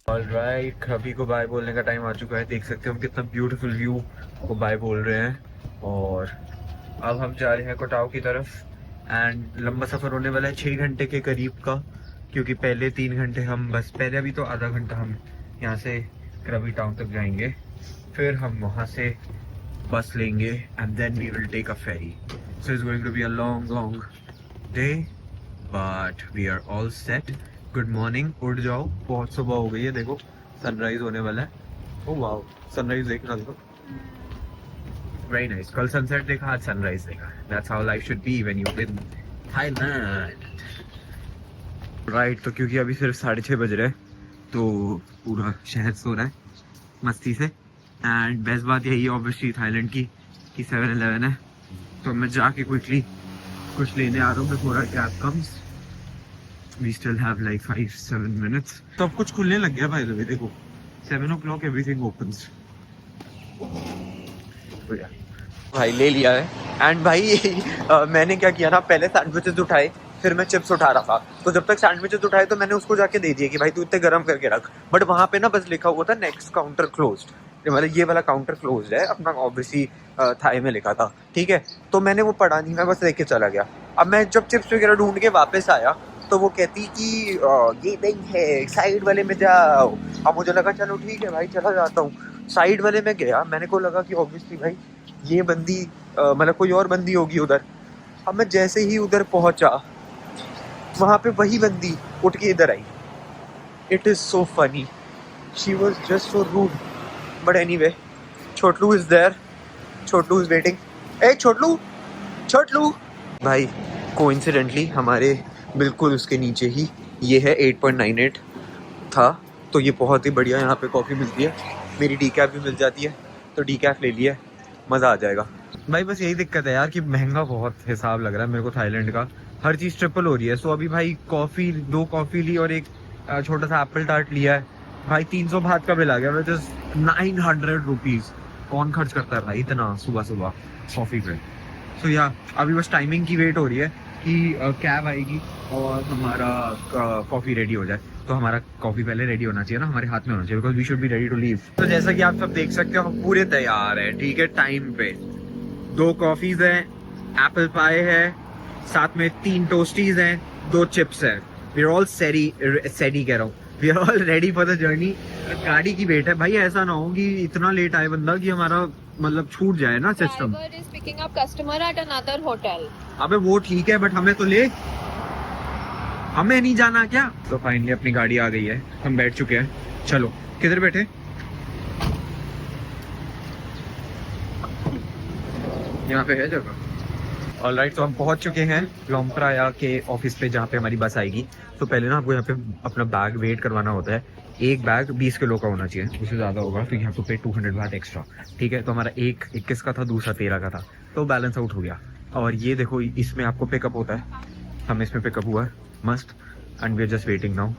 Alright, अभी को bye बोलने का टाइम आ चुका है। देख सकते हो हम कितना ब्यूटीफुल व्यू को बाय बोल रहे हैं। और अब हम जा रहे हैं कोटाओ की तरफ। एंड लंबा सफर होने वाला है 6 घंटे के करीब का, क्योंकि पहले 3 घंटे हम बस पहले अभी तो आधा घंटा हम यहाँ से क्रबी टाउन तक जाएंगे, फिर हम वहाँ से बस लेंगे and then we will take a ferry. So it's going to be a long long day, but we are all set. Good morning, उठ जाओ, बहुत सुबह हो गई है। देखो सनराइज होने वाला है। ओह वाओ, सनराइज देखना देखो, वेरी नाइस। कल सनसेट देखा, आज सनराइज देखा। That's how life should be when you live in Thailand, right. तो क्योंकि अभी सिर्फ 6:30 बज रहे हैं, तो पूरा शहर सो रहा है मस्ती से। एंड बेस्ट बात यही है ऑब्वियसली थाईलैंड की कि 7-Eleven है, तो मैं जाके क्विकली कुछ लेने आ रहा हूँ before our cab comes. We still have like 5-7 minutes. तो अब कुछ खुलने लग गया भाई। देखो 7 o'clock एवरीथिंग ओपन्स। भाई ले लिया है। एंड भाई मैंने क्या किया ना, पहले सैंडविचेस उठाए, फिर मैं चिप्स उठा रहा था। तो जब तक सैंडविचेस उठाए तो मैंने उसको जाके दे दिया कि भाई तू इतने गर्म करके रख। बट वहाँ पे ना बस लिखा हुआ था नेक्स्ट काउंटर क्लोज्ड, मतलब ये वाला काउंटर क्लोज्ड है अपना, ऑब्वियसली थाई में लिखा था, ठीक है। तो मैंने वो पढ़ा नहीं, मैं बस लेके चला गया। अब मैं जब चिप्स वगैरह ढूंढ के वापस आया तो वो कहती कि ये नहीं है, साइड वाले में जाओ। अब मुझे लगा चलो ठीक है भाई चला जाता हूँ। साइड वाले में गया, मैंने को लगा कि ऑब्वियसली भाई ये बंदी मतलब कोई और बंदी होगी उधर। अब मैं जैसे ही उधर पहुंचा, वहां पे वही बंदी उठ के इधर आई। It is so funny, she was just so rude. But anyway, Chhotlu is there, Chhotlu is waiting. ए छोटलू, छोटलू भाई, कोइंसिडेंटली हमारे बिल्कुल उसके नीचे ही ये है 8.98 था। तो ये बहुत ही बढ़िया यहाँ पे कॉफ़ी मिलती है। मेरी डीकैफ भी मिल जाती है, तो डीकैफ ले लिया, मज़ा आ जाएगा। भाई बस यही दिक्कत है यार कि महंगा बहुत हिसाब लग रहा है मेरे को थाईलैंड का। हर चीज़ ट्रिपल हो रही है। सो अभी भाई कॉफ़ी, 2 कॉफ़ी ली और एक छोटा सा एप्पल टार्ट लिया है भाई, 300 बात का बिल आ गया, विच इज 900 रुपीज़। कौन खर्च करता है भाई इतना सुबह सुबह कॉफ़ी पे। सो या अभी बस टाइमिंग की वेट हो रही है कि कैब आएगी और हमारा कॉफ़ी रेडी हो जाए। तो हमारा कॉफ़ी पहले रेडी होना चाहिए ना, हमारे हाथ में होना चाहिए, because we should be ready to leave. तो जैसा कि आप सब देख सकते हो हम पूरे तैयार हैं, ठीक है, टाइम पे। 2 कॉफ़ीज हैं, एप्पल पाए है, साथ में 3 टोस्टीज हैं, 2 चिप्स हैं। वी आर ऑल सेडी कह रहा हूँ, we are all ready for the journey. गाड़ी की वेट है भाई, ऐसा ना हो कि इतना लेट आए बंदा कि हमारा मतलब छूट जाए ना सिस्टम। अबे वो ठीक है, बट हमें तो ले, हमें नहीं जाना क्या। तो फाइनली अपनी गाड़ी आ गई है, हम बैठ चुके हैं। चलो किधर बैठे, यहाँ पे है जगह। ऑलराइट, तो हम पहुंच चुके हैं लोमप्राया के ऑफिस पे जहाँ पे हमारी बस आएगी। तो पहले ना आपको यहाँ पे अपना बैग वेट करवाना होता है। एक बैग 20 किलो का होना चाहिए, उससे ज़्यादा होगा तो यहाँ पे पे 200 बात एक्स्ट्रा, ठीक है। तो हमारा एक 21 का था, दूसरा 13 का था, तो बैलेंस आउट हो गया। और ये देखो इसमें आपको पिकअप होता है, हमें इसमें पिकअप हुआ है मस्त। And we are just waiting now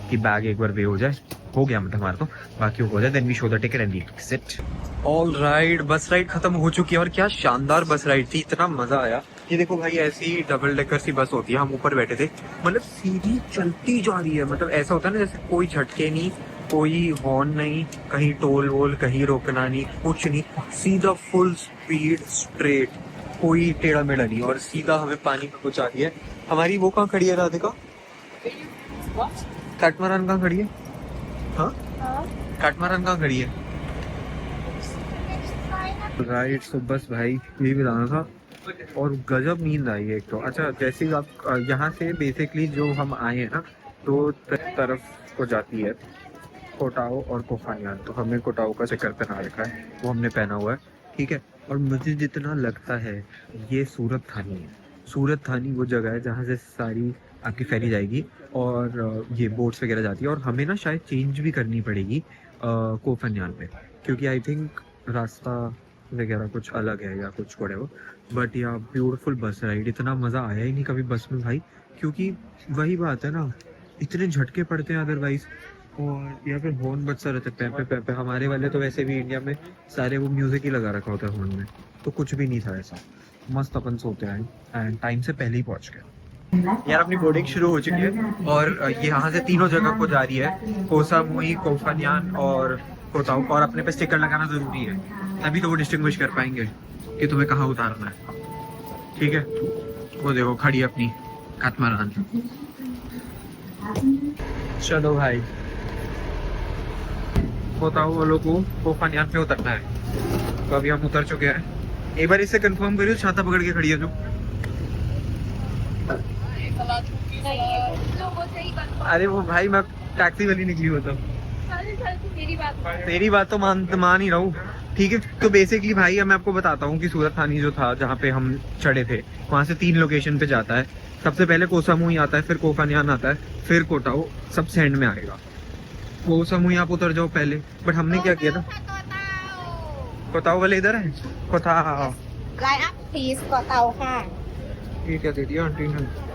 कि बैग एक बार वे हो जाए, हो गया मतलब हमारा, तो बाकी हो जाए then we show the ticket and we sit. All right, bus ride खत्म हो चुकी है और क्या शानदार बस राइड थी, इतना मजा आया। ये देखो भाई ऐसी डबल डेकर सी बस होती है, हम ऊपर बैठे थे, मतलब सीधी चलती जा रही है। मतलब ऐसा होता है ना जैसे कोई झटके नहीं, कोई हॉर्न नहीं, कहीं टोल वोल, कहीं रोकना नहीं, कुछ नहीं, सीधा फुल स्पीड स्ट्रेट, कोई टेढ़ा मेढ़ा नहीं, और सीधा हमें पानी में पहुंचा दिया। हमारी वो कहाँ खड़ी है राधिका, कैटमरान कहाँ खड़ी है? हाँ कैटमरान कहाँ खड़ी है? राइट, तो बस भाई यही बताना था। और गजब नींद आई है एक तो। अच्छा, जैसे ही आप यहाँ से बेसिकली जो हम आए हैं ना, तो तरफ को जाती है कोटाओ और कोफानियान। तो हमने कोटाओ का चक्कर पहना रखा है, वो हमने पहना हुआ है, ठीक है। और मुझे जितना लगता है ये सूरत थानी है। सूरत थानी वो जगह है जहाँ से सारी आपकी फेरी जाएगी और ये बोट्स वगैरह जाती है। और हमें ना शायद चेंज भी करनी पड़ेगी कोफानियान पे, क्योंकि आई थिंक रास्ता वगैरह कुछ अलग है या कुछ व्हाटएवर। बट या ब्यूटीफुल बस राइड, इतना मज़ा आया ही नहीं कभी बस में भाई, क्योंकि वही बात है ना, इतने झटके पड़ते हैं अदरवाइज। और यहाँ पे हॉर्न बजता रहता है, पैपे पैपे। हमारे वाले तो वैसे भी इंडिया में सारे वो म्यूजिक ही लगा रखा होता है हॉर्न में, तो कुछ भी नहीं था ऐसा। मस्त अपन सोते आए एंड टाइम से पहले ही पहुँच गए। यार अपनी बोर्डिंग शुरू हो चुकी है और ये यहाँ से तीनों जगह को जा रही है, कोसा मुई, कोफानियान और कोताऊ। और अपने पे स्टिकर लगाना जरूरी है, तभी तो वो डिस्टिंग्विश कर पाएंगे कि तुम्हें कहाँ उतारना है। ठीक है, वो देखो खड़ी है अपनी काटमारान। चलो भाई, कोताऊ वालों को कोफानियान पे उतरना है, तो अभी हम उतर चुके हैं। एक बार इससे कंफर्म करियो, छाता पकड़ के खड़ी है जो। अरे वो भाई मैं टैक्सी वाली निकली हो तो तेरी बात तो मान ही रहा हूँ। ठीक है, तो बेसिकली भाई मैं आपको बताता हूँ कि सूरत थानी जो था जहाँ पे हम चढ़े थे, वहाँ से 3 लोकेशन पे जाता है। सबसे पहले कोसामुई आता है, फिर कोफानियान आता है, फिर कोटाऊ सबसे एंड में आएगा। कोसामुई आप उतर जाओ पहले, बट हमने क्या किया था, कोताऊ वाले इधर है। कोताऊ लाइन अप प्लीज कोताऊ का। ये क्या दे दिया आंटी ने।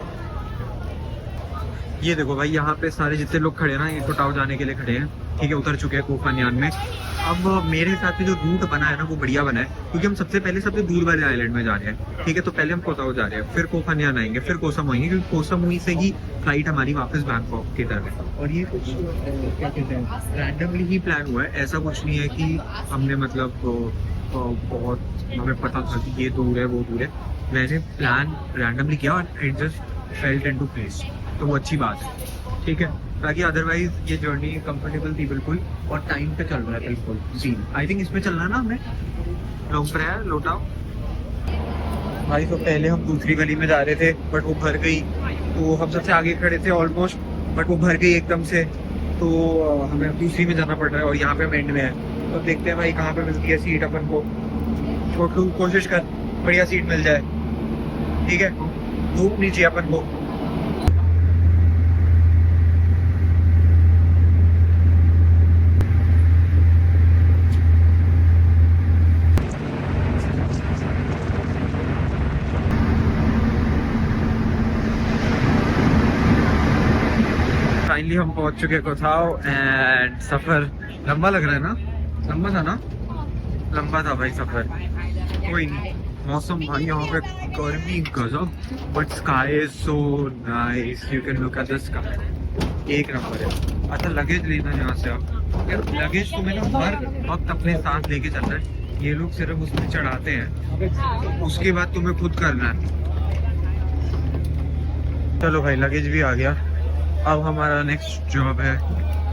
ये देखो भाई, यहाँ पे सारे जितने लोग खड़े हैं ना, ये कोटाऊ जाने के लिए खड़े हैं। ठीक है, उतर चुके हैं कोफानियान में। अब मेरे हिसाब से जो रूट बना है ना वो बढ़िया बना है, क्योंकि हम सबसे पहले सबसे दूर वाले आइलैंड में जा रहे हैं। ठीक है, तो पहले हम कोताऊ जा रहे हैं, फिर कोफानियान आएंगे, फिर कोसामुई आएंगे, क्योंकि कोसामुई से ही फ्लाइट हमारी वापस बैंकॉक की तरफ है। और ये कुछ क्या कहते हैं, रैंडमली ही प्लान हुआ है, ऐसा कुछ नहीं है कि हमने मतलब बहुत हमें पता था कि ये दूर है वो दूर है। मैंने प्लान रैंडमली किया और it just felt into place, तो वो अच्छी बात है। ठीक है, ताकि अदरवाइज ये जर्नी कंफर्टेबल थी बिल्कुल, और टाइम पे चल रहा है बिल्कुल सीन। आई थिंक इसमें चलना है ना हमें, लोंगप्राया लोटाओ। भाई तो पहले हम दूसरी गली में जा रहे थे, बट वो भर गई, तो हम सबसे आगे खड़े थे ऑलमोस्ट, बट वो भर गई एकदम से, तो हमें दूसरी में जाना पड़ रहा है। और यहाँ पे हम एंड में है, तो देखते हैं भाई कहाँ पे मिलती है सीट अपन को। छोटू कोशिश कर बढ़िया सीट मिल जाए। ठीक है, धूप नीचे अपन को। फाइनली हम पहुंच चुके कोताऊ, एंड सफर लंबा लग रहा है ना, लंबा था ना, लंबा था भाई सफर। कोई नहीं, मौसम भाई यहाँ पे गर्मी गजब, but sky is so nice, you can look at the sky, एक नंबर है। अच्छा लगेज लेना यहाँ से आप, यार लगेज तुम्हें ना हर वक्त अपने साथ लेके चलना है। ये लोग सिर्फ उसमें चढ़ाते हैं, उसके बाद तुम्हें खुद करना है। चलो भाई, लगेज भी आ गया। अब हमारा नेक्स्ट जॉब है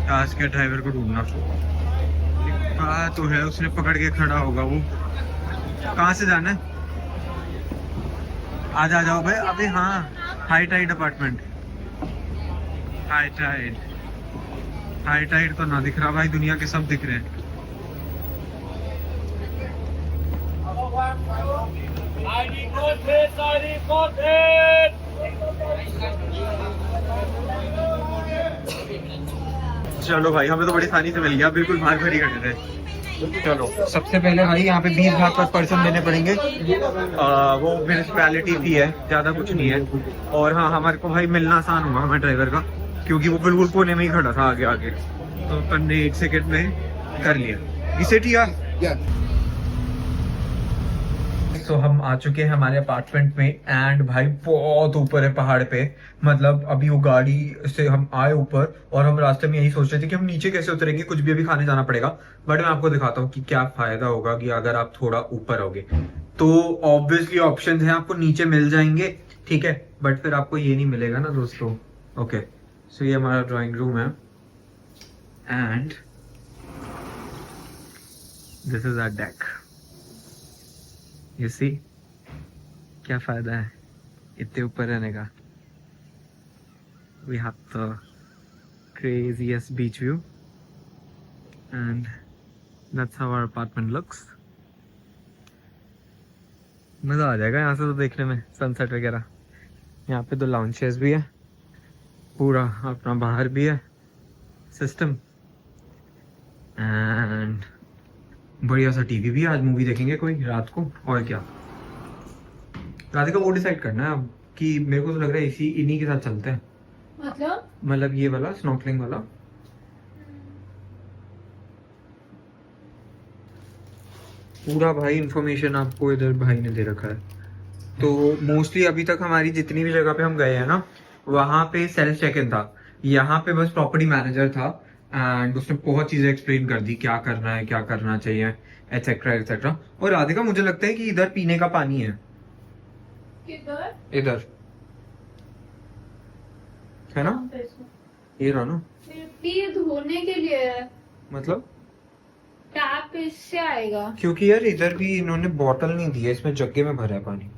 टास्क के ड्राइवर को ढूंढना। कहाँ तो है, उसने पकड़ के खड़ा होगा वो। कहाँ से जाना है, आ जाओ भाई। अबे हाँ, high tide apartment. High tide, high tide तो ना दिख रहा भाई, दुनिया के सब दिख रहे हैं। चलो भाई, हमें तो बड़ी आसानी से मिल गया, बिल्कुल बाहर खड़ी करते थे। चलो, सबसे पहले भाई यहाँ पे 20 बात पर पर्सन देने पड़ेंगे। वो म्यूनिसिपैलिटी फी है, ज्यादा कुछ नहीं है। और हाँ, हमारे को भाई मिलना आसान हुआ हमारे ड्राइवर का, क्योंकि वो बिल्कुल कोने में ही खड़ा था आगे आगे, तो अपन ने 1 सेकंड में कर लिया इसे। ठीक है, तो हम आ चुके हैं हमारे अपार्टमेंट में, एंड भाई बहुत ऊपर है पहाड़ पे। मतलब अभी वो गाड़ी से हम आए ऊपर, और हम रास्ते में यही सोच रहे थे कि हम नीचे कैसे उतरेंगे, कुछ भी अभी खाने जाना पड़ेगा। बट मैं आपको दिखाता हूँ कि क्या फायदा होगा कि अगर आप थोड़ा ऊपर होगे, तो ऑब्वियसली ऑप्शंस हैं, आपको नीचे मिल जाएंगे। ठीक है, बट फिर आपको ये नहीं मिलेगा ना दोस्तों। ओके, सो ये हमारा ड्राइंग रूम है, and this is our deck. You see? क्या फायदा है इतने ऊपर रहने का। We have the craziest beach view, and that's how our apartment looks. मजा आ जाएगा यहाँ से तो देखने में, सनसेट वगैरह। यहाँ पे 2 लाउंजेस भी है, पूरा अपना बाहर भी है सिस्टम, एंड बढ़िया सा टीवी भी है। आज मूवी देखेंगे कोई रात को, और क्या। राधिका वो डिसाइड करना है अब, कि मेरे को तो लग रहा है इसी इन्हीं के साथ चलते हैं। मतलब ये वाला स्नॉर्कलिंग वाला। पूरा भाई इंफॉर्मेशन आपको इधर भाई ने दे रखा है। तो मोस्टली अभी तक हमारी जितनी भी जगह पे हम गए हैं ना, वहाँ पे सेल्फ चेक इन था। यहाँ पे बस प्रॉपर्टी मैनेजर था एंड उसने बहुत चीजें एक्सप्लेन कर दी, क्या करना है, क्या करना चाहिए, एटसेट्रा एटसेट्रा। और राधिका मुझे लगता है कि इधर पीने का पानी है, किधर? इधर है ना, ये रहा ना, ये धोने के लिए है। मतलब टैप इससे आएगा। क्योंकि यार इधर भी इन्होंने बॉटल नहीं दी है, इसमें जग्गे में भरा है पानी।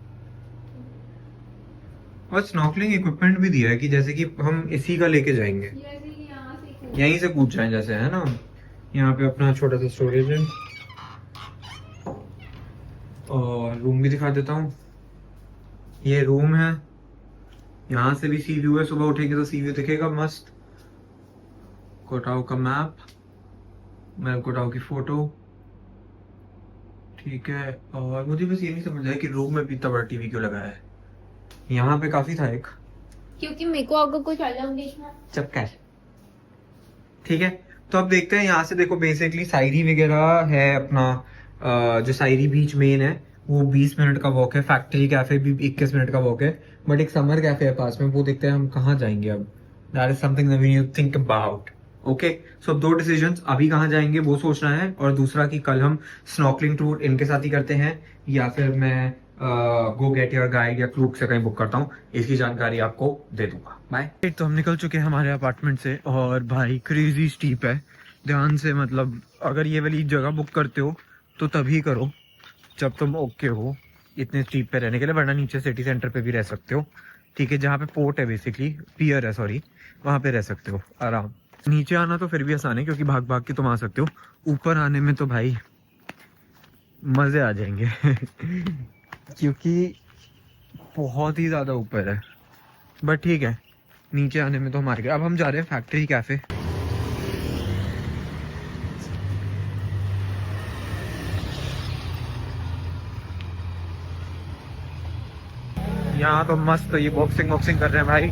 और स्नॉर्कलिंग इक्विपमेंट भी दिया है कि जैसे कि हम इसी का लेके जाएंगे, यहीं से कूद जाएं जैसे, है ना। यहाँ पे अपना छोटा सा स्टोरेज है और रूम भी दिखा देता हूँ। ये रूम है, यहाँ से भी सी व्यू है, सुबह उठेंगे तो सी व्यू दिखेगा मस्त। कोटाओ का मैप, मैं कोटाओ की फोटो, ठीक है। और मुझे बस ये नहीं समझ आया कि रूम में भी इतना बड़ा टीवी क्यों लगाया है। यहाँ पे काफी था एक, क्योंकि मेरे को अगर कुछ आ जाऊंगी चपका, ठीक है। तो अब देखते हैं यहाँ से। देखो बेसिकली सायरी वगैरह है अपना, जो सायरी बीच मेन है वो 20 मिनट का वॉक है। फैक्ट्री कैफे भी 21 मिनट का वॉक है, बट एक समर कैफे है पास में, वो देखते हैं हम कहाँ जाएंगे अब। That is something that we need to think about. Okay, so दो डिसीजंस, अभी कहाँ जाएंगे वो सोचना है, और दूसरा कि कल हम स्नॉर्कलिंग टूर इनके साथ ही करते हैं या फिर मैं गो गेट योर गाइड या क्रूक से कहीं बुक करता हूँ। इसकी जानकारी आपको दे दूंगा। बाय। तो हम निकल चुके हैं हमारे अपार्टमेंट से, और भाई क्रेजी स्टीप है, ध्यान से, मतलब अगर ये वाली जगह बुक करते हो तो तभी करो जब तुम ओके हो इतने स्टीप पे रहने के लिए, वरना नीचे सिटी सेंटर पे भी रह सकते हो, ठीक है, जहाँ पे पोर्ट है, बेसिकली पियर है, सॉरी, वहाँ पे रह सकते हो आराम। नीचे आना तो फिर भी आसान है क्योंकि भाग भाग के तुम आ सकते हो, ऊपर आने में तो भाई मजे आ जाएंगे क्योंकि बहुत ही ज्यादा ऊपर है, बट ठीक है, नीचे आने में तो हम आ गए। अब हम जा रहे हैं फैक्ट्री कैफे। यहाँ तो मस्त ये बॉक्सिंग वॉक्सिंग कर रहे हैं भाई।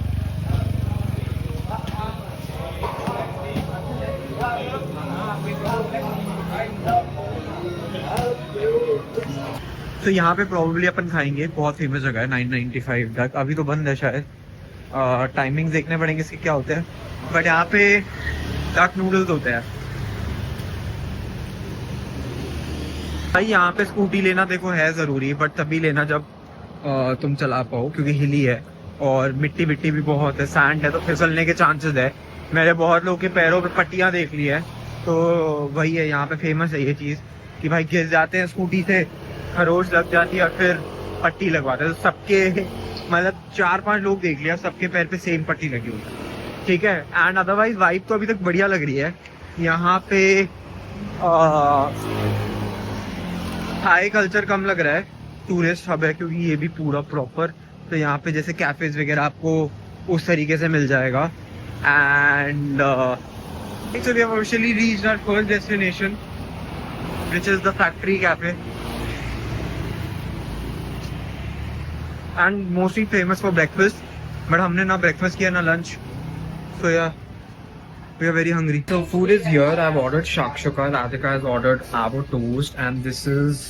तो यहाँ पे प्रोबेबली अपन खाएंगे, बहुत फेमस जगह है, 995 तक, अभी तो बंद है शायद, टाइमिंग देखने पड़ेंगे इसके क्या होते हैं, बट यहाँ पे डक नूडल्स होते हैं भाई। यहाँ पे स्कूटी लेना देखो है जरूरी, बट तभी लेना जब तुम चला पाओ, क्योंकि हिली है और मिट्टी मिट्टी भी बहुत है, सैंड है, तो फिसलने के चांसेस है। मैंने बहुत लोगों के पैरों पे पट्टियां देख ली है, तो वही है, यहाँ पे फेमस है ये चीज कि भाई गिर जाते हैं स्कूटी से, खरोच लग जाती है और फिर पट्टी लगवाते हैं। तो सबके मतलब 4-5 लोग देख लिया, सबके पैर पे सेम पट्टी लगी हुई है, ठीक है। एंड अदरवाइज वाइब तो अभी तक बढ़िया लग रही है। यहाँ पे थाई कल्चर कम लग रहा है, टूरिस्ट हब है क्योंकि ये भी पूरा प्रॉपर, तो यहाँ पे जैसे कैफेज वगैरह आपको उस तरीके से मिल जाएगा। And so we have officially reached our first destination, which is the factory cafe, and mostly famous for breakfast, but हमने ना breakfast किया ना lunch, so yeah, we are very hungry. So food is here. I've ordered shakshuka, Radhika has ordered avocado toast, and this is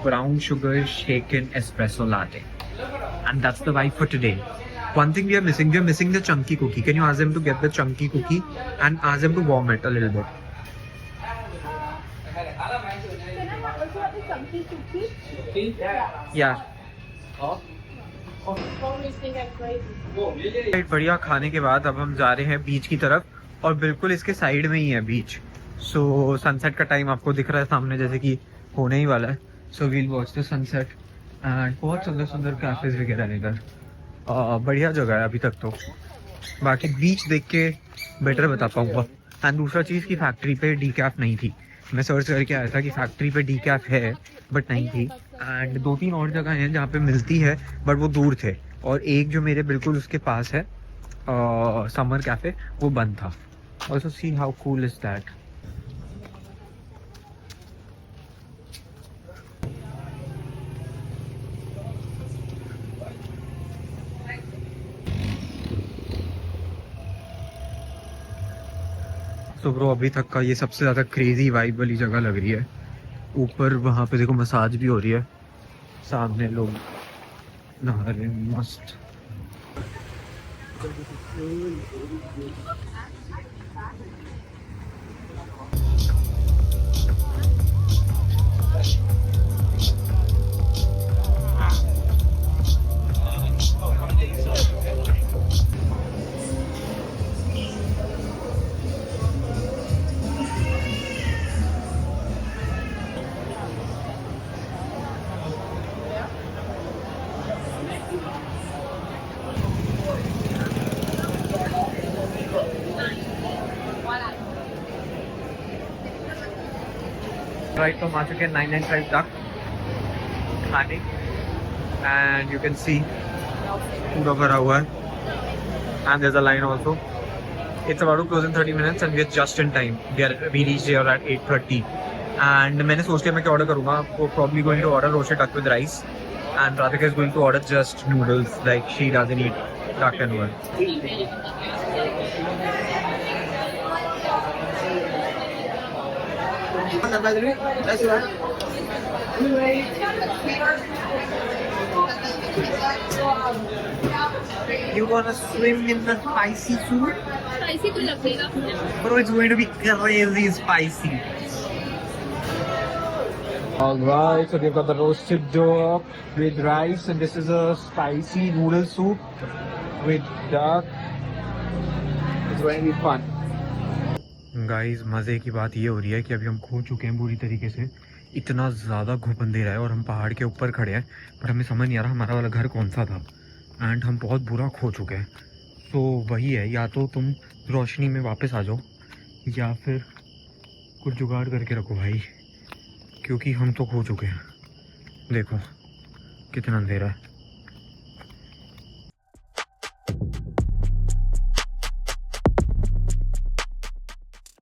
brown sugar shaken espresso latte, and that's the vibe for today. One thing we are missing the chunky cookie. Can you ask them to get the chunky cookie and ask them to warm it a little bit? Yeah. बढ़िया खाने के बाद अब हम जा रहे हैं बीच की तरफ, और बिल्कुल इसके साइड में ही है बीच। सो सनसेट का टाइम आपको दिख रहा है सामने, जैसे कि होने ही वाला है। So we'll watch the sunset and बहुत सुंदर सुंदर कैफेज वगैरह है इधर, बढ़िया जगह है अभी तक तो। बाकी बीच देख के बेटर बता पाऊंगा। एंड दूसरा चीज़ की फैक्ट्री पे डीकैफ नहीं थी, मैं सर्च करके आया था कि फैक्ट्री पे डीकैफ है, बट नहीं थी। एंड 2-3 और जगह हैं जहाँ पे मिलती है, बट वो दूर थे, और एक जो मेरे बिल्कुल उसके पास है समर कैफे, वो बंद था। Also see how cool is that. तो ब्रो अभी तक का ये सबसे ज़्यादा क्रेजी वाइब वाली जगह लग रही है। ऊपर वहाँ पे देखो मसाज भी हो रही है, सामने लोग नहा रहे हैं मस्त। राइट तो हम आ चुके हैं 995 तक खाने एंड यू कैन सी पूरा भरा हुआ है and there is a line also. It's about to close in 30 minutes and we are just in time. We reached here at 8:30 and मैंने सोच लिया मैं क्या ऑर्डर करूँगा। वो probably going to order roasted duck with rice and Radhika is going to order just noodles like she doesn't eat duck and one. You wanna swim in the spicy food? ऐसी तो लगेगा। Bro, it's going to be crazy spicy. Alright, so they've got the roasted dough with rice, and this is a spicy noodle soup with duck. It's going to be fun. Guys, मज़े की बात ये हो रही है कि अभी हम खो चुके हैं पूरी तरीके से। इतना ज़्यादा घुप अंधेरा है और हम पहाड़ के ऊपर खड़े हैं, पर हमें समझ नहीं आ रहा हमारा वाला घर कौन सा था एंड हम बहुत बुरा खो चुके हैं। तो वही है, या तो तुम रोशनी में वापस आ जाओ या फिर कुछ जुगाड़ करके रखो भाई, क्योंकि हम तो खो चुके हैं। देखो कितना अंधेरा है।